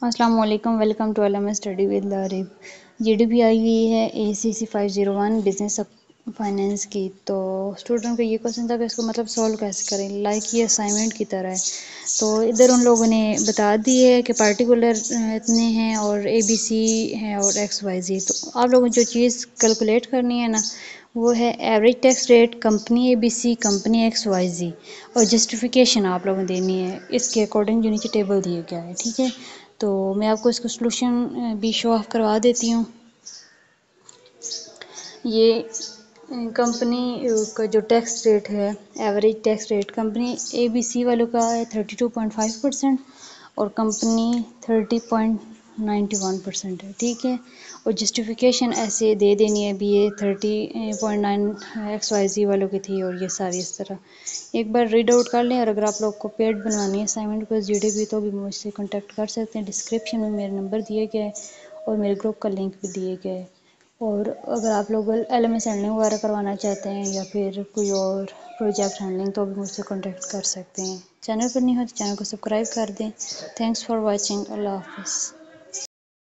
السلام علیکم، welcome to Ilm study with لارب۔ جی ڈی پی آئی ہوئی ہے ACC 501 بزنس فائنینس کی۔ تو اسٹوڈنٹ کو یہ کوشچن تھا کہ اس کو مطلب سولو کیسے کریں، لائک یہ اسائنمنٹ کی طرح ہے۔ تو ادھر ان لوگوں نے بتا دی ہے کہ پارٹیکولر اتنے ہیں اور ABC ہیں اور XYZ۔ تو آپ لوگوں جو چیز کیلکولیٹ کرنی ہے نا وہ ہے average tax rate, company ABC، company XYZ، اور جسٹیفیکیشن آپ لوگوں نے دینی ہے اس کے اکارڈنگ جو نیچے ٹیبل دیا گیا ہے، ٹھیک ہے۔ تو میں آپ کو اس کا سلوشن بھی شو آف کروا دیتی ہوں۔ یہ کمپنی کا جو ٹیکس ریٹ ہے، average tax rate company ABC والوں کا ہے 32.5% اور کمپنی 30.91% ہے، ٹھیک ہے۔ اور جسٹیفیکیشن ایسے دے دینی ہے بھی یہ 30.9 XYZ والوں کی تھی اور یہ ساری اس طرح ایک بار ریڈ آؤٹ کر لیں۔ اور اگر آپ لوگ کو پیڈ بنوانی ہے اسائنمنٹ کو GDP تو بھی مجھ سے کانٹیکٹ کر سکتے ہیں، ڈسکرپشن میں میرا نمبر دیے گئے اور میرے گروپ کا لنک بھی دیے گئے۔ اور اگر آپ لوگ LMS ہینڈلنگ وغیرہ کروانا چاہتے ہیں یا پھر کوئی اور پروجیکٹ ہینڈلنگ تو بھی مجھ سے کانٹیکٹ کر سکتے ہیں۔ چینل پر نہیں ہو تو چینل کو سبسکرائب کر دیں۔ تھینکس فار واچنگ، اللہ حافظ۔